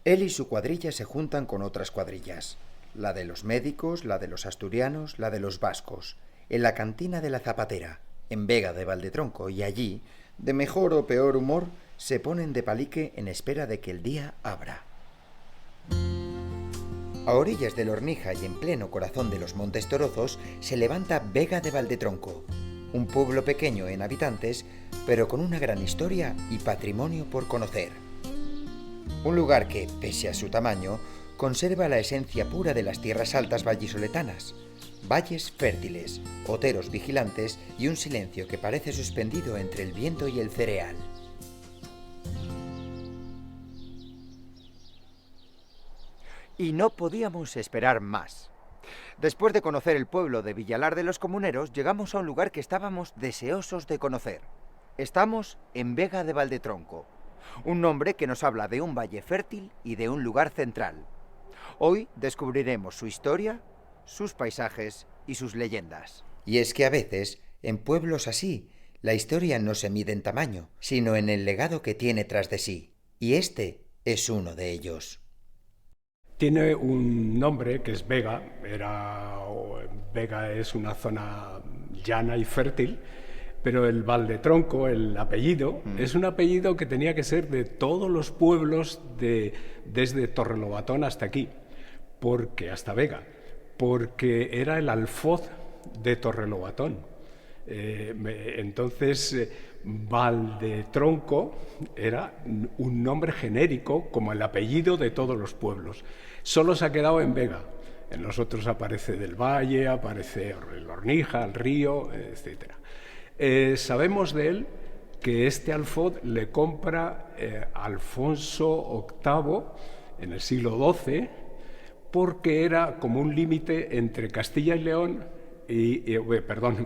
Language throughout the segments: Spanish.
Él y su cuadrilla se juntan con otras cuadrillas, la de los médicos, la de los asturianos, la de los vascos, en la cantina de la Zapatera, en Vega de Valdetronco, y allí, de mejor o peor humor, se ponen de palique en espera de que el día abra. A orillas del Hornija y en pleno corazón de los Montes Torozos se levanta Vega de Valdetronco, un pueblo pequeño en habitantes, pero con una gran historia y patrimonio por conocer. Un lugar que, pese a su tamaño, conserva la esencia pura de las tierras altas vallisoletanas, valles fértiles, oteros vigilantes y un silencio que parece suspendido entre el viento y el cereal. Y no podíamos esperar más. Después de conocer el pueblo de Villalar de los Comuneros, llegamos a un lugar que estábamos deseosos de conocer. Estamos en Vega de Valdetronco, un nombre que nos habla de un valle fértil y de un lugar central. Hoy descubriremos su historia, sus paisajes y sus leyendas. Y es que a veces, en pueblos así, la historia no se mide en tamaño, sino en el legado que tiene tras de sí. Y este es uno de ellos. Tiene un nombre que es Vega. Vega es una zona llana y fértil, pero el Valdetronco, el apellido, es un apellido que tenía que ser de todos los pueblos desde Torrelobatón hasta aquí, hasta Vega, porque era el alfoz de Torrelobatón. Entonces, Valdetronco era un nombre genérico como el apellido de todos los pueblos. Solo se ha quedado en Vega. En los otros aparece del Valle, aparece el Hornija, el río, etc. Sabemos de él que este alfoz le compra Alfonso VIII en el siglo XII, porque era como un límite entre Castilla y León,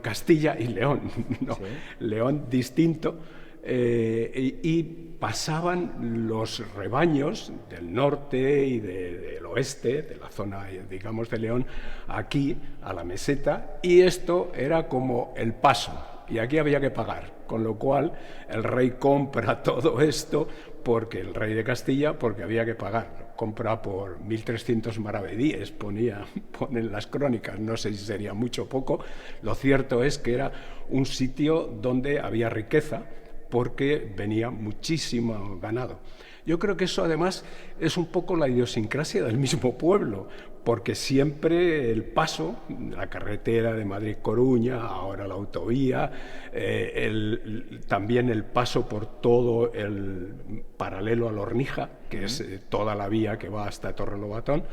Castilla y León, no, sí. León distinto, y pasaban los rebaños del norte y del oeste, de la zona, digamos, de León, aquí a la meseta, y esto era como el paso, y aquí había que pagar, con lo cual el rey compra todo esto, porque el rey de Castilla, porque había que pagar. Compra por 1.300 maravedíes, ponen las crónicas, no sé si sería mucho o poco. Lo cierto es que era un sitio donde había riqueza, porque venía muchísimo ganado. Yo creo que eso además es un poco la idiosincrasia del mismo pueblo, porque siempre el paso, la carretera de Madrid-Coruña, ahora la autovía, también el paso por todo el paralelo al Hornija, que es toda la vía que va hasta Torrelobatón,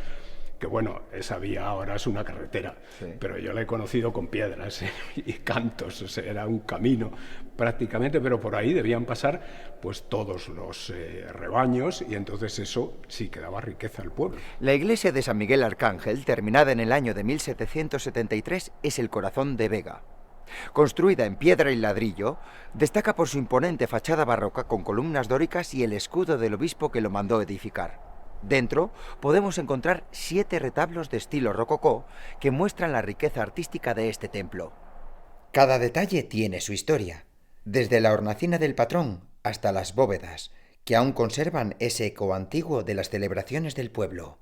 que bueno, esa vía ahora es una carretera, sí. Pero yo la he conocido con piedras y cantos, o sea, era un camino prácticamente, pero por ahí debían pasar pues todos los rebaños, y entonces eso sí que daba riqueza al pueblo. La iglesia de San Miguel Arcángel, terminada en el año de 1773, es el corazón de Vega. Construida en piedra y ladrillo, destaca por su imponente fachada barroca con columnas dóricas y el escudo del obispo que lo mandó edificar. Dentro podemos encontrar 7 retablos de estilo rococó que muestran la riqueza artística de este templo. Cada detalle tiene su historia, desde la hornacina del patrón hasta las bóvedas, que aún conservan ese eco antiguo de las celebraciones del pueblo.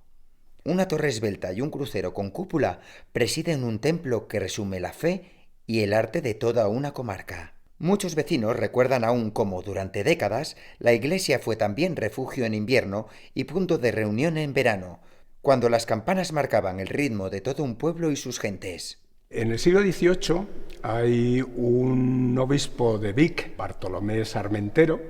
Una torre esbelta y un crucero con cúpula presiden un templo que resume la fe y el arte de toda una comarca. Muchos vecinos recuerdan aún cómo durante décadas la iglesia fue también refugio en invierno y punto de reunión en verano, cuando las campanas marcaban el ritmo de todo un pueblo y sus gentes. En el siglo XVIII hay un obispo de Vic, Bartolomé Sarmentero,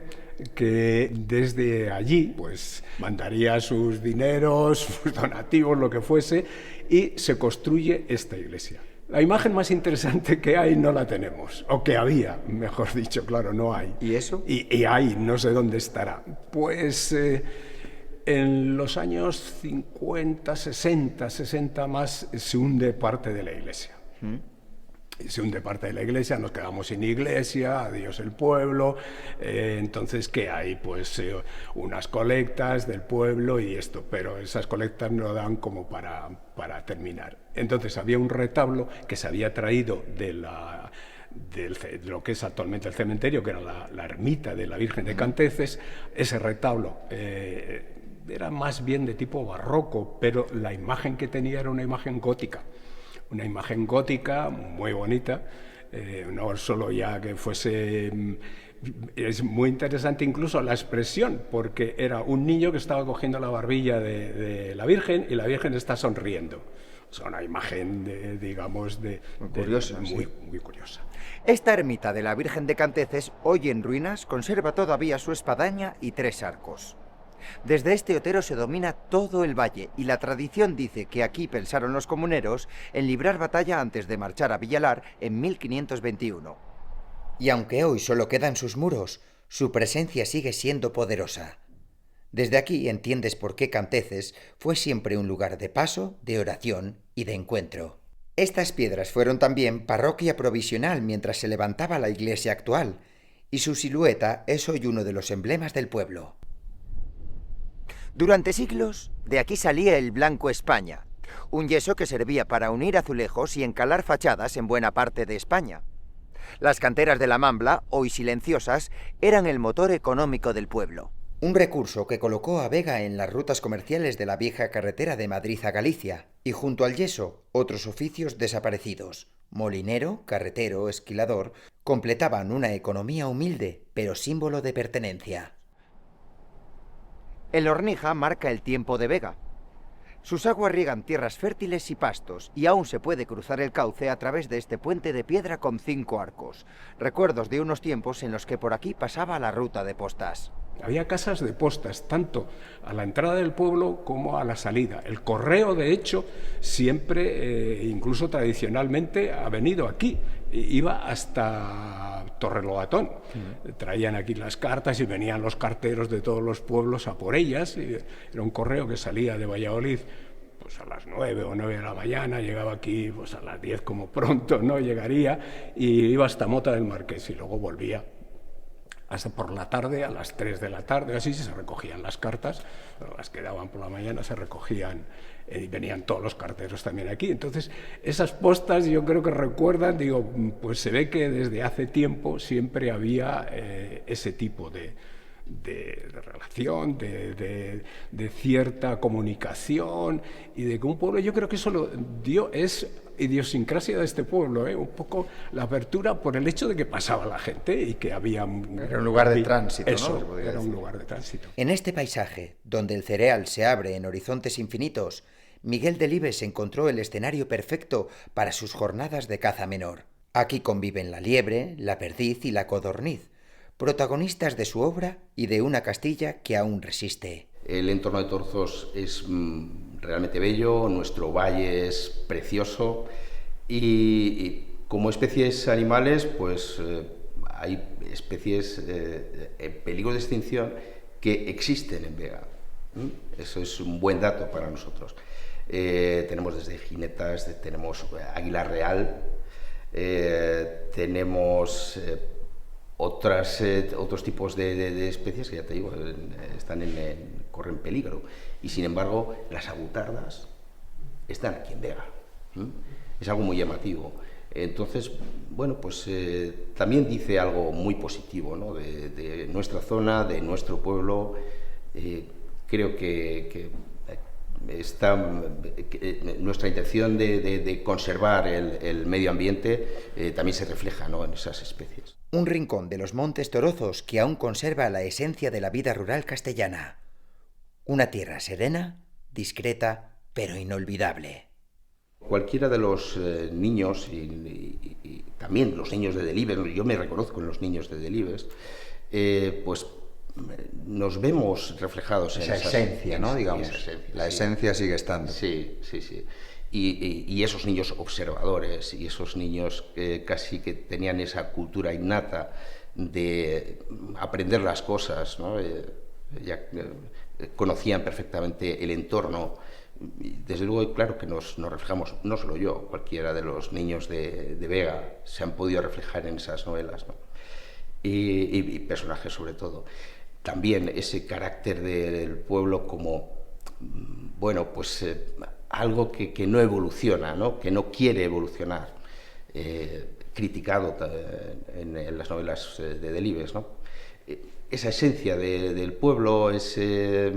que desde allí pues mandaría sus dineros, sus donativos, lo que fuese, y se construye esta iglesia. La imagen más interesante que hay no la tenemos, o que había, mejor dicho, claro, no hay. ¿Y eso? Y hay, no sé dónde estará. Pues en los años 50, 60 más, se hunde parte de la iglesia. Se hunde parte de la iglesia, nos quedamos sin iglesia, adiós el pueblo, entonces ¿qué hay? Pues unas colectas del pueblo y esto, pero esas colectas no dan como para terminar. Entonces había un retablo que se había traído de lo que es actualmente el cementerio, que era la ermita de la Virgen de Canteces. Ese retablo era más bien de tipo barroco, pero la imagen que tenía era una imagen gótica muy bonita, no solo ya que fuese... Es muy interesante incluso la expresión, porque era un niño que estaba cogiendo la barbilla de la Virgen y la Virgen está sonriendo. Es una imagen, digamos, muy curiosa. Muy curiosa. Esta ermita de la Virgen de Canteces, hoy en ruinas, conserva todavía su espadaña y 3 arcos. Desde este otero se domina todo el valle y la tradición dice que aquí pensaron los comuneros en librar batalla antes de marchar a Villalar en 1521. Y aunque hoy solo quedan sus muros, su presencia sigue siendo poderosa. Desde aquí entiendes por qué Canteces fue siempre un lugar de paso, de oración y de encuentro. Estas piedras fueron también parroquia provisional mientras se levantaba la iglesia actual, y su silueta es hoy uno de los emblemas del pueblo. Durante siglos, de aquí salía el Blanco España, un yeso que servía para unir azulejos y encalar fachadas en buena parte de España. Las canteras de la Mambla, hoy silenciosas, eran el motor económico del pueblo. Un recurso que colocó a Vega en las rutas comerciales de la vieja carretera de Madrid a Galicia, y junto al yeso, otros oficios desaparecidos. Molinero, carretero, esquilador, completaban una economía humilde, pero símbolo de pertenencia. El Hornija marca el tiempo de Vega. Sus aguas riegan tierras fértiles y pastos, y aún se puede cruzar el cauce a través de este puente de piedra con 5 arcos. Recuerdos de unos tiempos en los que por aquí pasaba la ruta de postas. Había casas de postas, tanto a la entrada del pueblo como a la salida. El correo, de hecho, siempre, incluso tradicionalmente, ha venido aquí. Iba hasta Torrelobatón. Traían aquí las cartas y venían los carteros de todos los pueblos a por ellas. Era un correo que salía de Valladolid pues a las 9 o 9 de la mañana, llegaba aquí pues a las 10 como pronto, ¿no? Llegaría y iba hasta Mota del Marqués y luego volvía hasta por la tarde, a las 3 de la tarde, así se recogían las cartas, las que daban por la mañana se recogían y venían todos los carteros también aquí. Entonces, esas postas yo creo que recuerdan, digo, pues se ve que desde hace tiempo siempre había ese tipo de relación, de cierta comunicación y de que un pueblo, yo creo que eso lo dio, es idiosincrasia de este pueblo, un poco la apertura por el hecho de que pasaba la gente y que había... Era un lugar de tránsito, eso, ¿no? Era un lugar de tránsito. En este paisaje, donde el cereal se abre en horizontes infinitos, Miguel Delibes encontró el escenario perfecto para sus jornadas de caza menor. Aquí conviven la liebre, la perdiz y la codorniz, protagonistas de su obra y de una Castilla que aún resiste. El entorno de Torzos es realmente bello, nuestro valle es precioso y como especies animales, pues hay especies en peligro de extinción que existen en Vega. Eso es un buen dato para nosotros. Tenemos desde jinetas, tenemos águila real, tenemos otros tipos de especies que ya te digo, corren peligro. Y sin embargo, las agutardas están aquí en Vega. Es algo muy llamativo. Entonces, bueno, pues también dice algo muy positivo, ¿no? de nuestra zona, de nuestro pueblo. Creo que nuestra intención de conservar el medio ambiente también se refleja, ¿no? en esas especies. Un rincón de los Montes Torozos que aún conserva la esencia de la vida rural castellana. Una tierra serena, discreta, pero inolvidable. Cualquiera de los niños, y también los niños de Delibes, yo me reconozco en los niños de Delibes, pues nos vemos reflejados en esa esencia, ¿no? Digamos, la esencia sigue estando. Sí. Y esos niños observadores y esos niños casi que tenían esa cultura innata de aprender las cosas, ¿no? Ya conocían perfectamente el entorno. Desde luego, claro que nos reflejamos, no solo yo, cualquiera de los niños de Vega se han podido reflejar en esas novelas, ¿no? Y personajes sobre todo. También ese carácter del pueblo como, bueno, pues algo que no evoluciona, ¿no? Que no quiere evolucionar, criticado en las novelas de Delibes, ¿no? esa esencia del pueblo, ese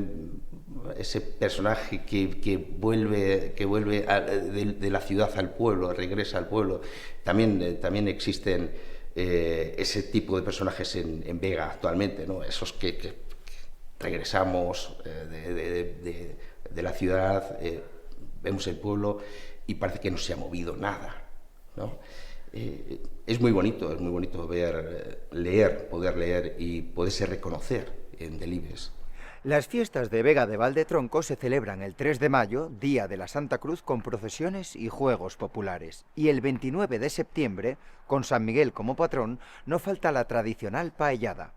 personaje que vuelve de la ciudad al pueblo, regresa al pueblo. También existen ese tipo de personajes en Vega actualmente, ¿no? Esos que regresamos de la ciudad, vemos el pueblo y parece que no se ha movido nada, ¿no? Es muy bonito poder leer y poderse reconocer en Delibes. Las fiestas de Vega de Valdetronco se celebran el 3 de mayo, Día de la Santa Cruz, con procesiones y juegos populares. Y el 29 de septiembre, con San Miguel como patrón, no falta la tradicional paellada.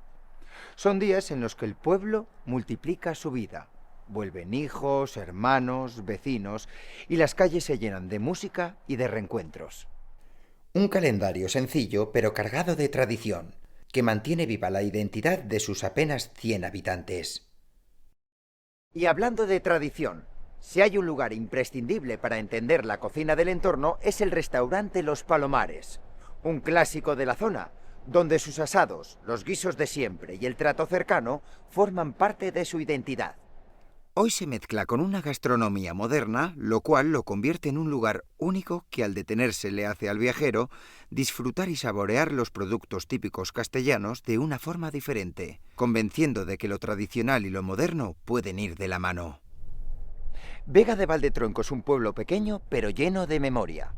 Son días en los que el pueblo multiplica su vida. Vuelven hijos, hermanos, vecinos, y las calles se llenan de música y de reencuentros. Un calendario sencillo pero cargado de tradición, que mantiene viva la identidad de sus apenas 100 habitantes. Y hablando de tradición, si hay un lugar imprescindible para entender la cocina del entorno es el restaurante Los Palomares, un clásico de la zona, donde sus asados, los guisos de siempre y el trato cercano forman parte de su identidad. Hoy se mezcla con una gastronomía moderna, lo cual lo convierte en un lugar único que al detenerse le hace al viajero disfrutar y saborear los productos típicos castellanos de una forma diferente, convenciendo de que lo tradicional y lo moderno pueden ir de la mano. Vega de Valdetronco es un pueblo pequeño pero lleno de memoria.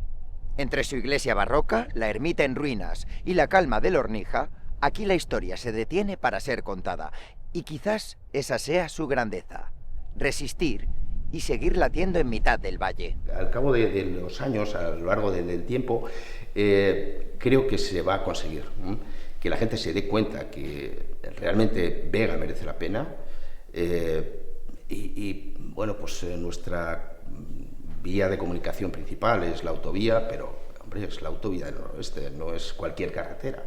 Entre su iglesia barroca, la ermita en ruinas y la calma del Ornija, aquí la historia se detiene para ser contada, y quizás esa sea su grandeza. Resistir y seguir latiendo en mitad del valle. Al cabo de los años, a lo largo del tiempo, creo que se va a conseguir, ¿no? Que la gente se dé cuenta que realmente Vega merece la pena bueno, pues nuestra vía de comunicación principal es la autovía, pero hombre, es la autovía del noroeste, no es cualquier carretera.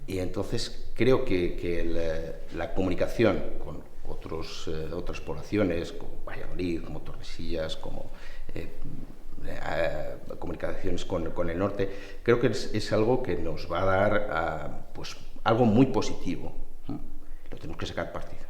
Y entonces creo que la comunicación con otras poblaciones, como Valladolid, como Tordesillas, como comunicaciones con el norte, creo que es algo que nos va a dar pues algo muy positivo. Lo tenemos que sacar partido.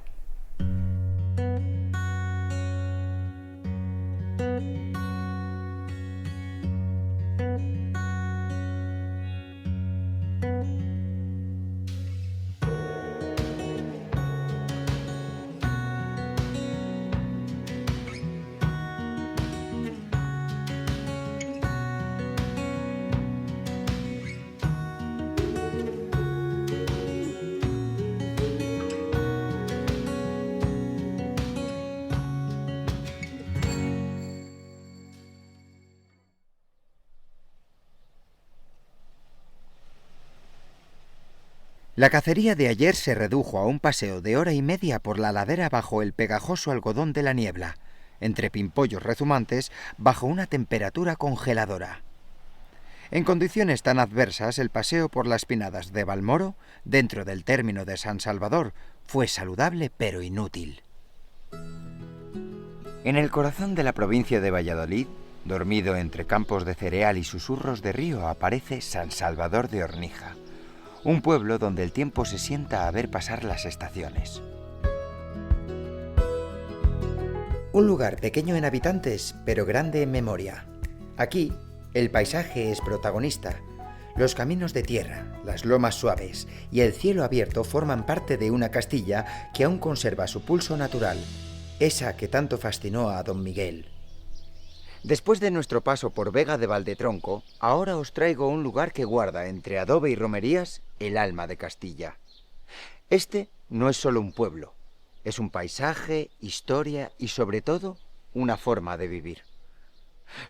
La cacería de ayer se redujo a un paseo de hora y media por la ladera bajo el pegajoso algodón de la niebla, entre pimpollos rezumantes, bajo una temperatura congeladora. En condiciones tan adversas, el paseo por las pinadas de Valmoro, dentro del término de San Salvador, fue saludable pero inútil. En el corazón de la provincia de Valladolid, dormido entre campos de cereal y susurros de río, aparece San Salvador de Ornija, un pueblo donde el tiempo se sienta a ver pasar las estaciones. Un lugar pequeño en habitantes, pero grande en memoria. Aquí, el paisaje es protagonista. Los caminos de tierra, las lomas suaves y el cielo abierto forman parte de una Castilla que aún conserva su pulso natural, esa que tanto fascinó a don Miguel. Después de nuestro paso por Vega de Valdetronco, ahora os traigo un lugar que guarda entre adobe y romerías el alma de Castilla. Este no es solo un pueblo, es un paisaje, historia y sobre todo una forma de vivir.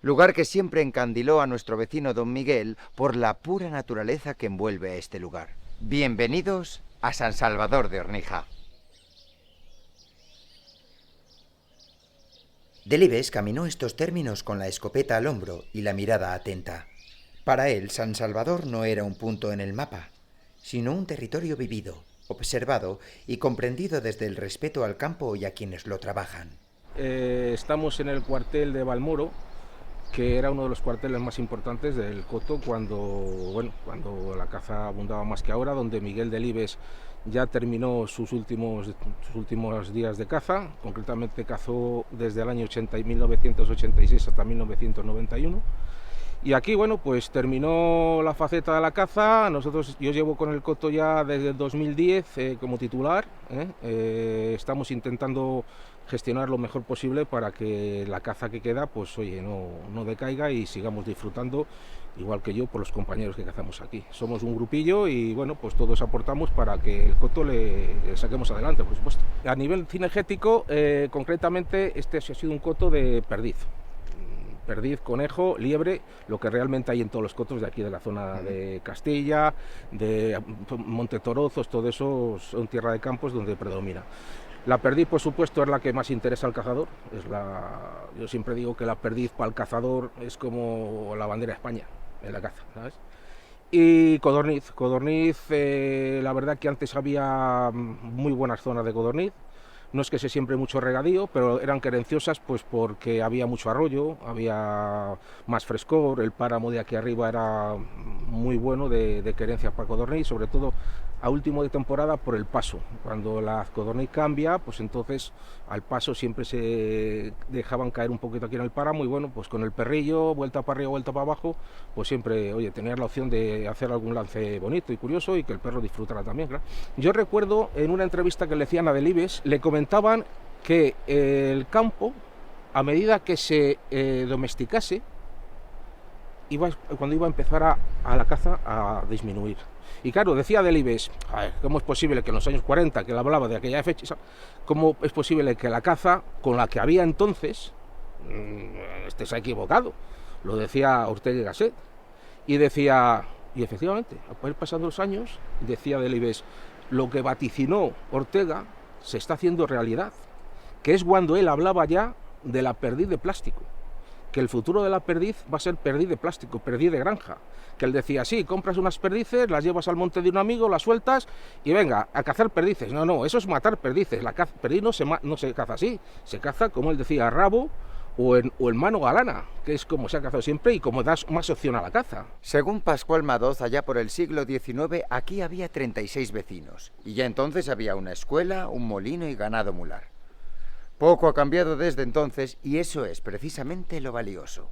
Lugar que siempre encandiló a nuestro vecino don Miguel por la pura naturaleza que envuelve a este lugar. Bienvenidos a San Salvador de Ornija. Delibes caminó estos términos con la escopeta al hombro y la mirada atenta. Para él, San Salvador no era un punto en el mapa, sino un territorio vivido, observado y comprendido desde el respeto al campo y a quienes lo trabajan. Estamos en el cuartel de Valmoro, que era uno de los cuarteles más importantes del Coto cuando la caza abundaba más que ahora, donde Miguel Delibes ya terminó sus últimos días de caza. Concretamente cazó desde el año 1986 hasta 1991. Y aquí, bueno, pues terminó la faceta de la caza. Yo llevo con el Coto ya desde el 2010 como titular. Estamos intentando gestionar lo mejor posible para que la caza que queda, pues oye, no decaiga y sigamos disfrutando, igual que yo, por los compañeros que cazamos aquí. Somos un grupillo y, bueno, pues todos aportamos para que el Coto le saquemos adelante, por supuesto. A nivel cinegético, concretamente, este ha sido un coto de perdiz. Perdiz, conejo, liebre, lo que realmente hay en todos los cotos de aquí de la zona de Castilla, de Monte Torozos, todo eso son tierra de campos donde predomina. La perdiz, por supuesto, es la que más interesa al cazador. Yo siempre digo que la perdiz para el cazador es como la bandera de España en la caza, ¿sabes? Y codorniz, la verdad que antes había muy buenas zonas de codorniz. No es que se siembre mucho regadío, pero eran querenciosas pues porque había mucho arroyo, había más frescor, el páramo de aquí arriba era muy bueno de querencia para codorniz, sobre todo a último de temporada por el paso. Cuando la codorniz cambia, pues entonces al paso siempre se dejaban caer un poquito aquí en el páramo y bueno, pues con el perrillo, vuelta para arriba, vuelta para abajo, pues siempre, oye, tenías la opción de hacer algún lance bonito y curioso y que el perro disfrutara también, claro. Yo recuerdo en una entrevista que le hacían a Delibes, le comentaban que el campo, a medida que se domesticase, cuando iba a empezar a la caza a disminuir. Y claro, decía Delibes, ¿cómo es posible que en los años 40, que él hablaba de aquella fecha, cómo es posible que la caza con la que había entonces, se ha equivocado? Lo decía Ortega y Gasset. Y decía, y efectivamente, al ir pasando los años, decía Delibes, lo que vaticinó Ortega se está haciendo realidad, que es cuando él hablaba ya de la perdiz de plástico, que el futuro de la perdiz va a ser perdiz de plástico, perdiz de granja, que él decía, sí, compras unas perdices, las llevas al monte de un amigo, las sueltas y venga, a cazar perdices. No, eso es matar perdices, la perdiz no se caza así, se caza, como él decía, a rabo o en mano galana, que es como se ha cazado siempre y como das más opción a la caza. Según Pascual Madoz, allá por el siglo XIX, aquí había 36 vecinos, y ya entonces había una escuela, un molino y ganado mular. Poco ha cambiado desde entonces y eso es precisamente lo valioso.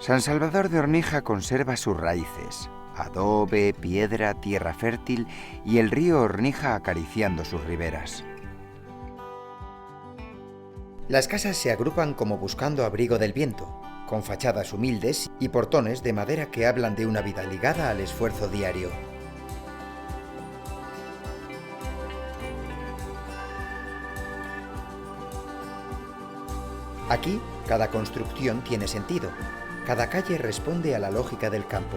San Salvador de Ornija conserva sus raíces, adobe, piedra, tierra fértil y el río Ornija acariciando sus riberas. Las casas se agrupan como buscando abrigo del viento, con fachadas humildes y portones de madera que hablan de una vida ligada al esfuerzo diario. Aquí, cada construcción tiene sentido. Cada calle responde a la lógica del campo.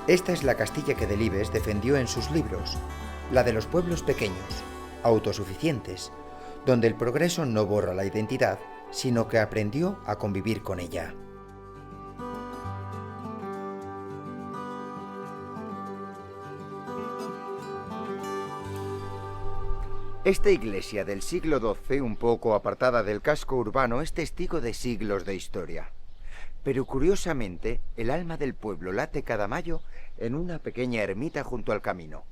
Esta es la Castilla que Delibes defendió en sus libros, la de los pueblos pequeños, autosuficientes, donde el progreso no borra la identidad, sino que aprendió a convivir con ella. Esta iglesia del siglo XII, un poco apartada del casco urbano, es testigo de siglos de historia. Pero curiosamente, el alma del pueblo late cada mayo en una pequeña ermita junto al camino.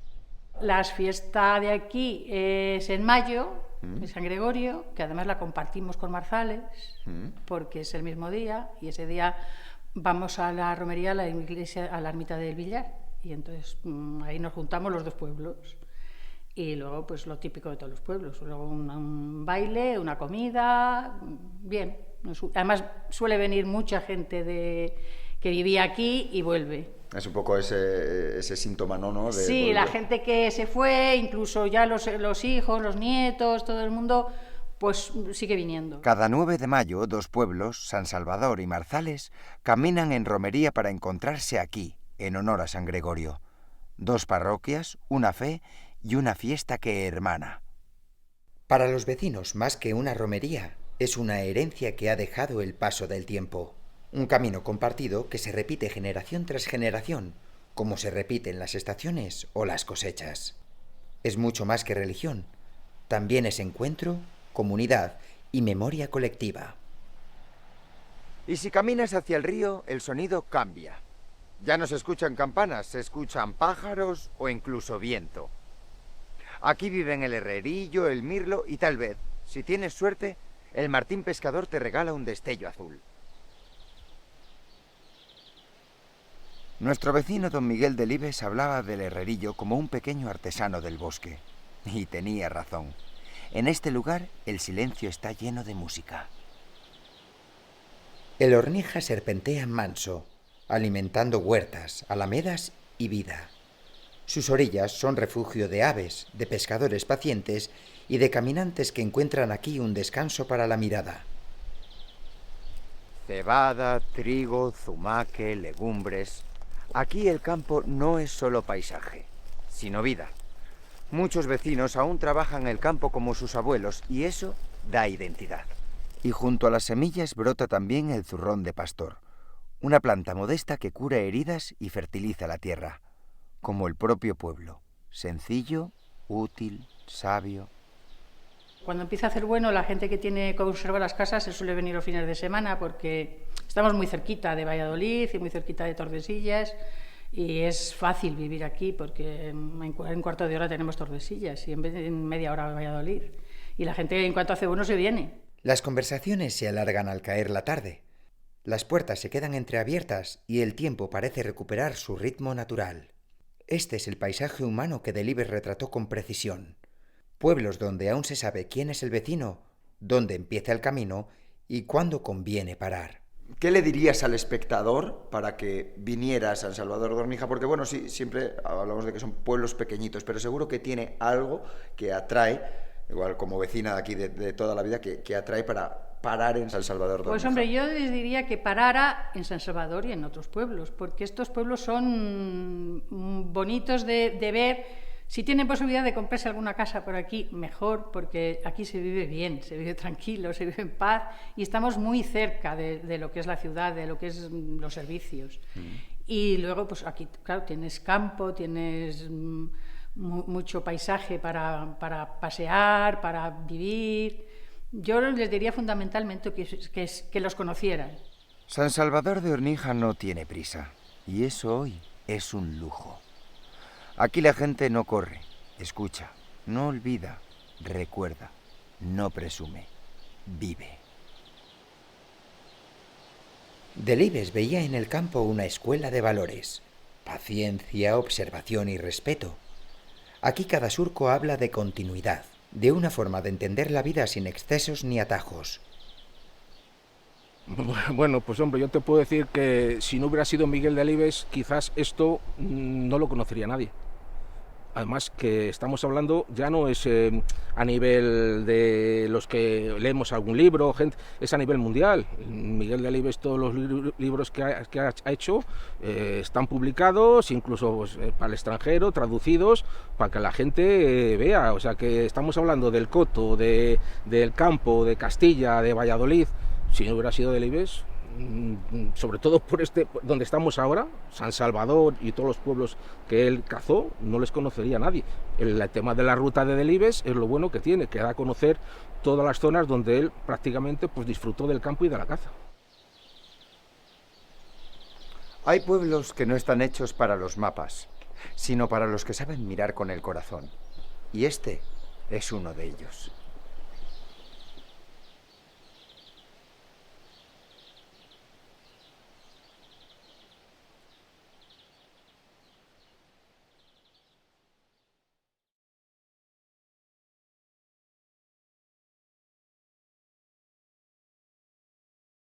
La fiesta de aquí es en mayo, de San Gregorio, que además la compartimos con Marzales, porque es el mismo día, y ese día vamos a la romería, a la iglesia, a la ermita del Villar, y entonces ahí nos juntamos los dos pueblos. Y luego, pues lo típico de todos los pueblos, luego un baile, una comida, bien. Además, suele venir mucha gente que vivía aquí y vuelve. Es un poco ese síntoma, ¿no? Sí, volver. La gente que se fue, incluso ya los hijos, los nietos, todo el mundo, pues sigue viniendo. Cada 9 de mayo, dos pueblos, San Salvador y Marzales, caminan en romería para encontrarse aquí, en honor a San Gregorio. Dos parroquias, una fe y una fiesta que hermana. Para los vecinos, más que una romería, es una herencia que ha dejado el paso del tiempo. Un camino compartido que se repite generación tras generación, como se repiten las estaciones o las cosechas. Es mucho más que religión. También es encuentro, comunidad y memoria colectiva. Y si caminas hacia el río, el sonido cambia. Ya no se escuchan campanas, se escuchan pájaros o incluso viento. Aquí viven el herrerillo, el mirlo y tal vez, si tienes suerte, el martín pescador te regala un destello azul. Nuestro vecino don Miguel Delibes hablaba del herrerillo como un pequeño artesano del bosque. Y tenía razón. En este lugar el silencio está lleno de música. El Hornija serpentea manso, alimentando huertas, alamedas y vida. Sus orillas son refugio de aves, de pescadores pacientes y de caminantes que encuentran aquí un descanso para la mirada. Cebada, trigo, zumaque, legumbres. Aquí el campo no es solo paisaje, sino vida. Muchos vecinos aún trabajan el campo como sus abuelos y eso da identidad. Y junto a las semillas brota también el zurrón de pastor, una planta modesta que cura heridas y fertiliza la tierra, como el propio pueblo, sencillo, útil, sabio. Cuando empieza a hacer bueno, la gente que tiene conserva las casas se suele venir los fines de semana porque estamos muy cerquita de Valladolid y muy cerquita de Tordesillas y es fácil vivir aquí porque en un cuarto de hora tenemos Tordesillas y en media hora Valladolid. Y la gente en cuanto hace bueno se viene. Las conversaciones se alargan al caer la tarde. Las puertas se quedan entreabiertas y el tiempo parece recuperar su ritmo natural. Este es el paisaje humano que Delibes retrató con precisión. Pueblos donde aún se sabe quién es el vecino, dónde empieza el camino y cuándo conviene parar. ¿Qué le dirías al espectador para que viniera a San Salvador de Hornija? Porque bueno, sí, siempre hablamos de que son pueblos pequeñitos, pero seguro que tiene algo que atrae, igual como vecina de aquí de toda la vida, que atrae para parar en San Salvador de Hornija. Pues hombre, yo les diría que parara en San Salvador y en otros pueblos, porque estos pueblos son bonitos de ver. Si tienen posibilidad de comprarse alguna casa por aquí, mejor, porque aquí se vive bien, se vive tranquilo, se vive en paz y estamos muy cerca de lo que es la ciudad, de lo que es los servicios. Y luego, pues aquí, claro, tienes campo, tienes mucho paisaje para pasear, para vivir. Yo les diría fundamentalmente que los conocieran. San Salvador de Hornija no tiene prisa, y eso hoy es un lujo. Aquí la gente no corre, escucha, no olvida, recuerda, no presume, vive. Delibes veía en el campo una escuela de valores, paciencia, observación y respeto. Aquí cada surco habla de continuidad, de una forma de entender la vida sin excesos ni atajos. Bueno, pues hombre, yo te puedo decir que si no hubiera sido Miguel Delibes, quizás esto no lo conocería nadie. Además que estamos hablando, ya no es a nivel de los que leemos algún libro, gente, es a nivel mundial. Miguel Delibes, todos los libros que ha hecho están publicados, incluso pues, para el extranjero, traducidos, para que la gente vea. O sea que estamos hablando del coto, del campo, de Castilla, de Valladolid. Si no hubiera sido Delibes, sobre todo por donde estamos ahora, San Salvador y todos los pueblos que él cazó, no les conocería nadie. El tema de la ruta de Delibes es lo bueno que tiene, que da a conocer todas las zonas donde él prácticamente pues, disfrutó del campo y de la caza. Hay pueblos que no están hechos para los mapas, sino para los que saben mirar con el corazón. Y este es uno de ellos.